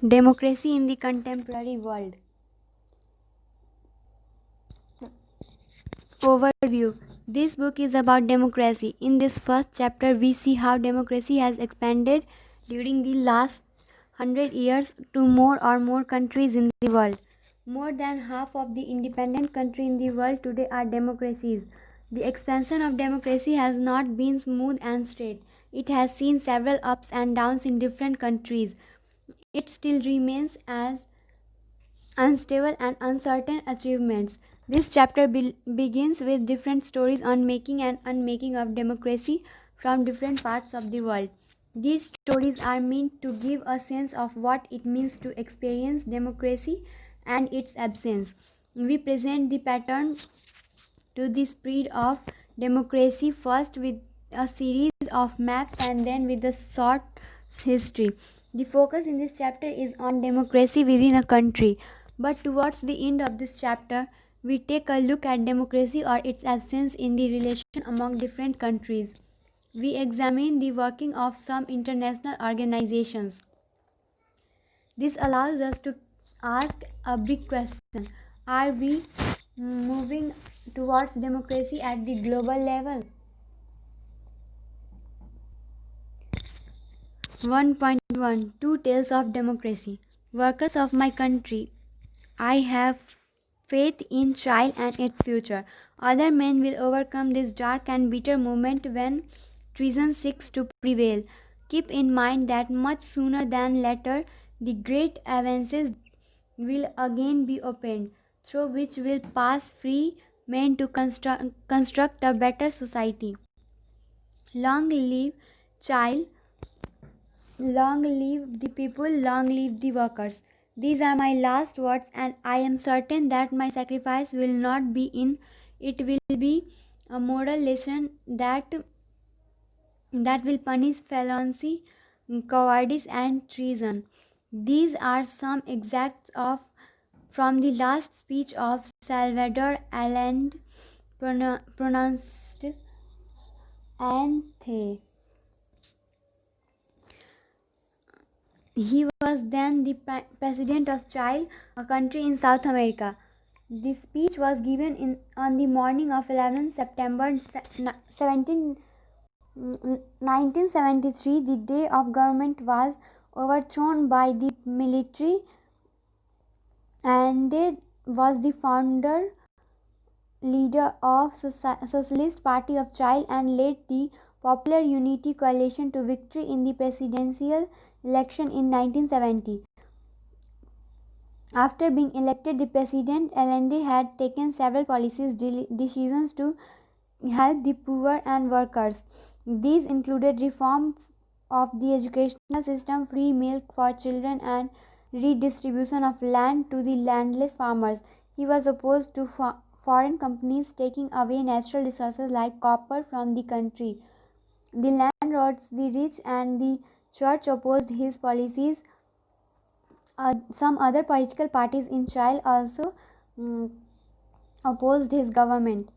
Democracy in the Contemporary World. Overview. This book is about democracy. In this first chapter, we see how democracy has expanded during the last 100 years to more countries in the world. More than half of the independent countries in the world today are democracies. The expansion of democracy has not been smooth and straight. It has seen several ups and downs in different countries. It still remains as unstable and uncertain achievements. This chapter begins with different stories on making and unmaking of democracy from different parts of the world. These stories are meant to give a sense of what it means to experience democracy and its absence. We present the pattern to the spread of democracy first with a series of maps and then with a short history. The focus in this chapter is on democracy within a country, but towards the end of this chapter, we take a look at democracy or its absence in the relation among different countries. We examine the working of some international organizations. This allows us to ask a big question. Are we moving towards democracy at the global level? 1.1 Two Tales of Democracy. Workers of my country, I have faith in child and its future. Other men will overcome this dark and bitter moment when treason seeks to prevail. Keep in mind that much sooner than later, the great advances will again be opened, through which will pass free men to construct a better society. Long live child, long live the people, long live the workers. These are my last words, and I am certain that my sacrifice will not be in it will be a moral lesson that will punish felony, cowardice, and treason. These are some extracts of from the last speech of Salvador Allende, pronounced Anthe. He was then the president of Chile, a country in South America. The speech was given on the morning of 11 September 1973. The day of government was overthrown by the military, and was the founder leader of Socialist Party of Chile and led the Popular Unity Coalition to victory in the presidential election in 1970. After being elected the president, Allende had taken several policies decisions to help the poor and workers. These included reform of the educational system, free milk for children, and redistribution of land to the landless farmers. He was opposed to foreign companies taking away natural resources like copper from the country. The landlords, the rich, and the church opposed his policies. Some other political parties in Chile also mm, opposed his government.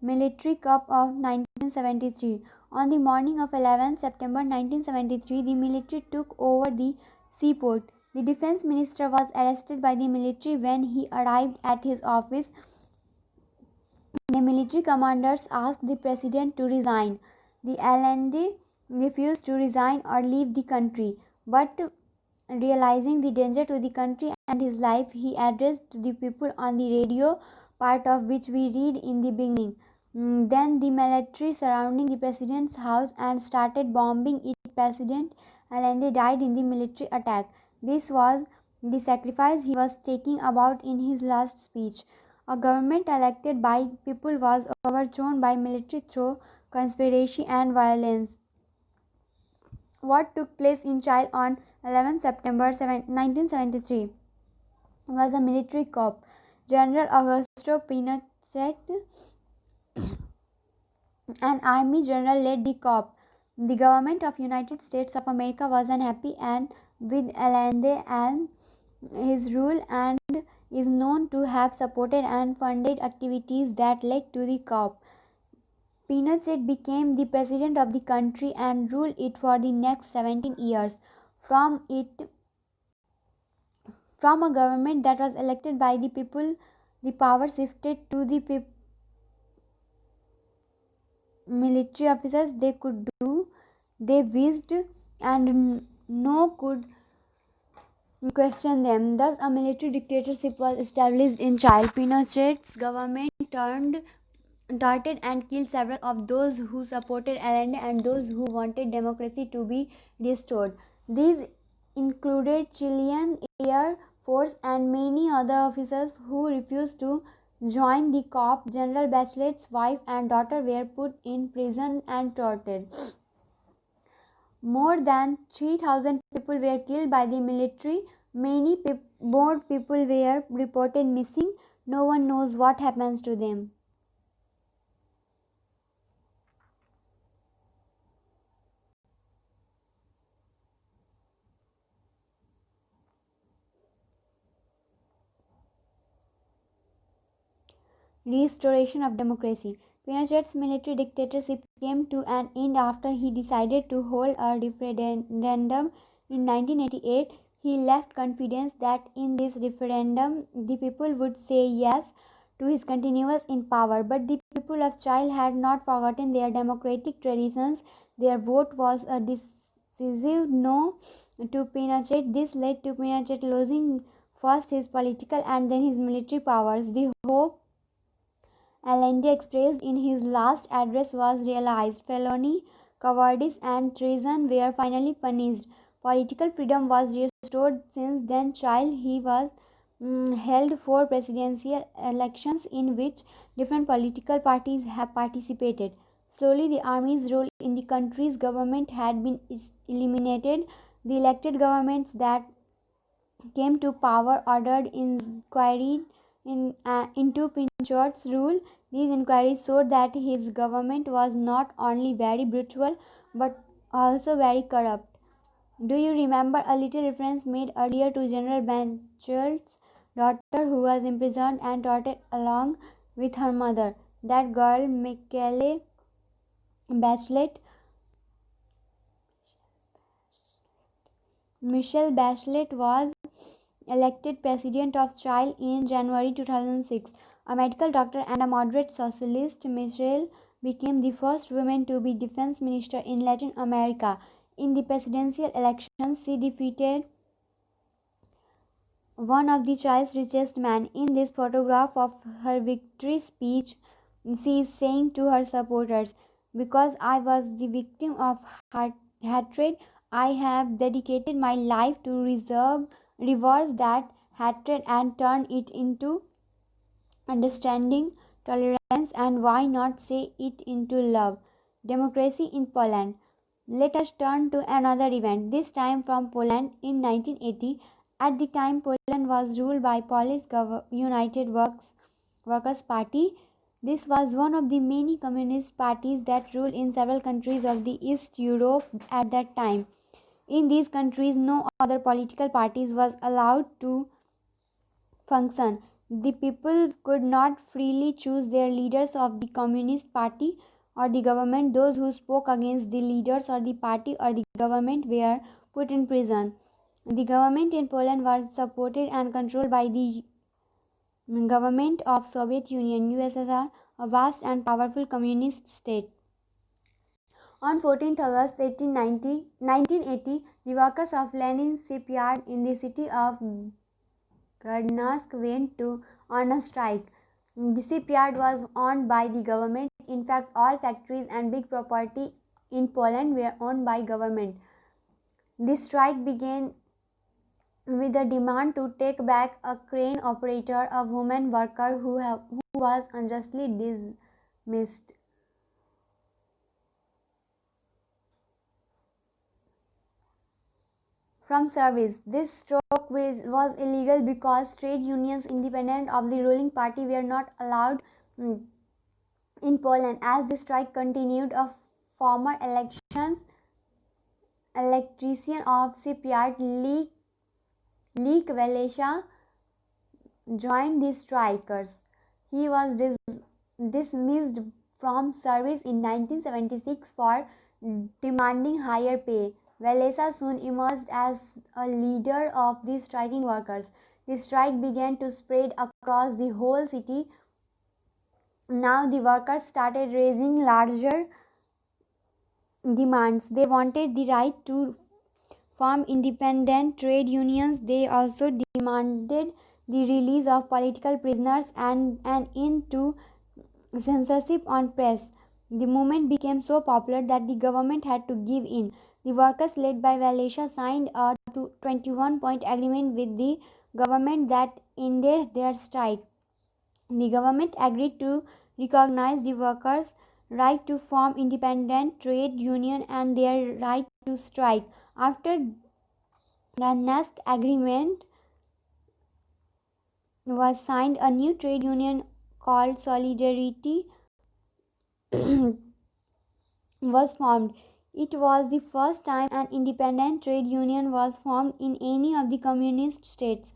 Military coup of 1973. On the morning of 11 September 1973, the military took over the seaport. The defense minister was arrested by the military when he arrived at his office. The military commanders asked the president to resign. The Allende refused to resign or leave the country, but realizing the danger to the country and his life, he addressed the people on the radio, part of which we read in the beginning. Then the military surrounding the president's house and started bombing it. President Allende died in the military attack. This was the sacrifice he was talking about in his last speech. A government elected by people was overthrown by military through conspiracy and violence. What took place in Chile on 11 September 1973 was a military coup. General Augusto Pinochet, an army general, led the coup. The government of United States of America was unhappy and with Allende and his rule, and is known to have supported and funded activities that led to the coup. Pinochet became the president of the country and ruled it for the next 17 years. From it From a government that was elected by the people, the power shifted to the military officers. They could do they wished, and no could question them. Thus, a military dictatorship was established in Chile. Pinochet's government targeted and killed several of those who supported Allende and those who wanted democracy to be restored. These included Chilean Air Force and many other officers who refused to join the coup. General Bachelet's wife and daughter were put in prison and tortured. More than 3,000 people were killed by the military. Many more people were reported missing. No one knows what happens to them. Restoration of democracy. Pinochet's military dictatorship came to an end after he decided to hold a referendum in 1988. He left confidence that in this referendum the people would say yes to his continuance in power. But the people of Chile had not forgotten their democratic traditions. Their vote was a decisive no to Pinochet. This led to Pinochet losing first his political and then his military powers. The hope Allende expressed in his last address was realized. Felony, cowardice, and treason were finally punished. Political freedom was restored. Since then, child he was held four presidential elections in which different political parties have participated. Slowly, the army's role in the country's government had been eliminated. The elected governments that came to power ordered inquiry into Pinchot's rule. These inquiries showed that his government was not only very brutal but also very corrupt. Do you remember a little reference made earlier to General Bachelet's daughter who was imprisoned and tortured along with her mother? That girl, Bachelet, Michelle Bachelet, was elected president of Chile in January 2006. A medical doctor and a moderate socialist, Michelle became the first woman to be defense minister in Latin America. In the presidential elections, she defeated one of the Chile's richest men. In this photograph of her victory speech, she is saying to her supporters, "Because I was the victim of hatred, I have dedicated my life to reverse that hatred and turn it into understanding, tolerance, and why not say it into love." Democracy in Poland. Let us turn to another event, this time from Poland in 1980. At the time, Poland was ruled by Polish United Workers' Party. This was one of the many communist parties that ruled in several countries of the East Europe at that time. In these countries, no other political parties was allowed to function. The people could not freely choose their leaders of the Communist Party or the government. Those who spoke against the leaders or the party or the government were put in prison. The government in Poland was supported and controlled by the government of Soviet Union USSR, a vast and powerful communist state. On 14th August 1980, the workers of Lenin shipyard in the city of Gdansk went on a strike. The shipyard was owned by the government. In fact, all factories and big property in Poland were owned by government. The strike began with a demand to take back a crane operator, a woman worker who was unjustly dismissed from service. This stroke was illegal because trade unions independent of the ruling party were not allowed in Poland. As the strike continued, a former electrician of shipyard Lech Walesa joined the strikers. He was dismissed from service in 1976 for demanding higher pay. Walesa soon emerged as a leader of the striking workers. The strike began to spread across the whole city. Now the workers started raising larger demands. They wanted the right to form independent trade unions. They also demanded the release of political prisoners and an end to censorship on press. The movement became so popular that the government had to give in. The workers led by Valencia signed a 21-point agreement with the government that ended their strike. The government agreed to recognize the workers' right to form independent trade union and their right to strike. After the next agreement was signed, a new trade union called Solidarity was formed. It was the first time an independent trade union was formed in any of the communist states.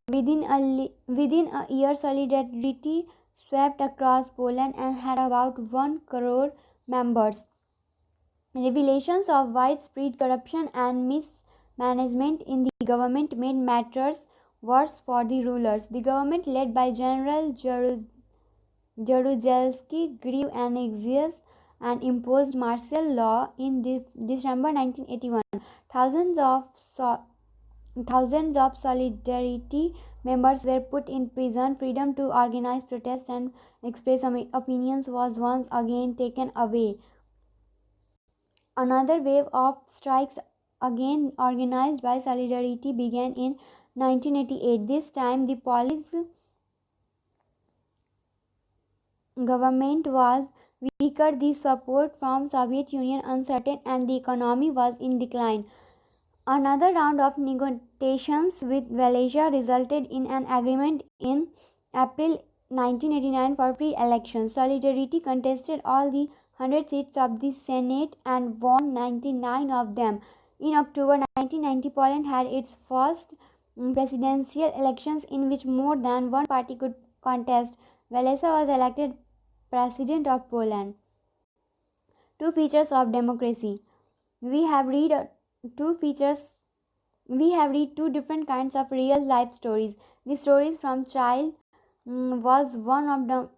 Within a year, Solidarity swept across Poland and had about 1 crore members. Revelations of widespread corruption and mismanagement in the government made matters worse for the rulers. The government, led by General Jaruzelski, grew anxious and imposed martial law in December 1981. Thousands of Thousands of Solidarity members were put in prison. Freedom to organize, protest, and express opinions was once again taken away. Another wave of strikes, again organized by Solidarity, began in 1988. This time, the police government was weaker, the support from Soviet Union uncertain, and the economy was in decline. Another round of negotiations with Valencia resulted in an agreement in April 1989 for free elections. Solidarity contested all the 100 seats of the Senate and won 99 of them. In October 1990, Poland had its first presidential elections in which more than one party could contest. Wałęsa was elected President of Poland. Two features of democracy. We have read two features we have read two different kinds of real life stories. The stories from child was one of the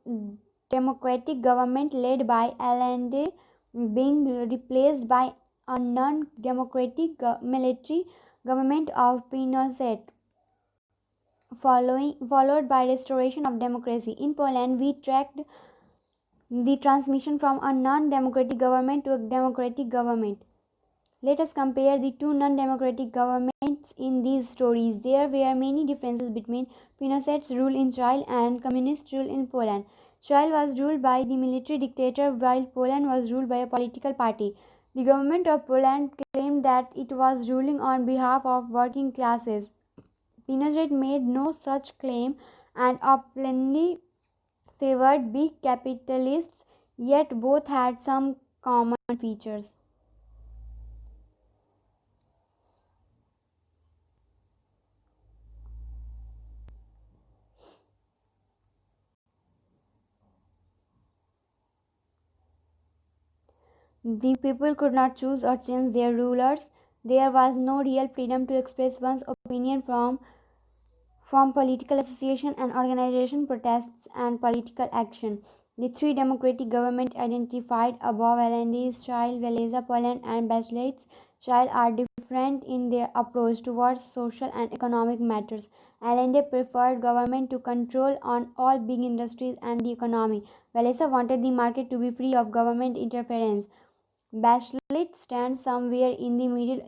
democratic government led by Allende being replaced by a non-democratic military government of Pinochet, followed by restoration of democracy. In Poland, we tracked the transmission from a non-democratic government to a democratic government. Let us compare the two non-democratic governments in these stories. There were many differences between Pinochet's rule in Chile and communist rule in Poland. Chile was ruled by the military dictator while Poland was ruled by a political party. The government of Poland claimed that it was ruling on behalf of working classes. Pinochet made no such claim and openly favored big capitalists, yet both had some common features. The people could not choose or change their rulers. There was no real freedom to express one's opinion from political association and organization, protests, and political action. The three democratic governments identified above, Allende's Chile, Wałęsa, Poland, and Bachelet's Chile, are different in their approach towards social and economic matters. Allende preferred government to control on all big industries and the economy. Wałęsa wanted the market to be free of government interference. Bachelet stands somewhere in the middle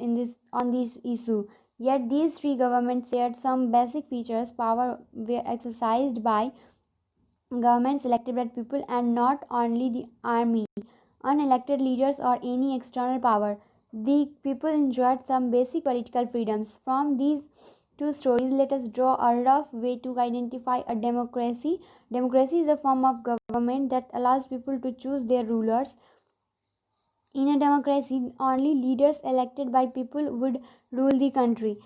on this issue. Yet these three governments shared some basic features. Power were exercised by governments elected by people and not only the army, unelected leaders, or any external power. The people enjoyed some basic political freedoms. From these two stories, let us draw a rough way to identify a democracy. Democracy is a form of government that allows people to choose their rulers. In a democracy, only leaders elected by people would rule the country,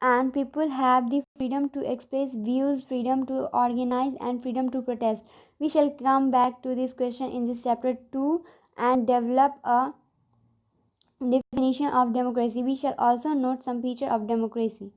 and people have the freedom to express views, freedom to organize, and freedom to protest. We shall come back to this question in this chapter 2 and develop a definition of democracy. We shall also note some feature of democracy.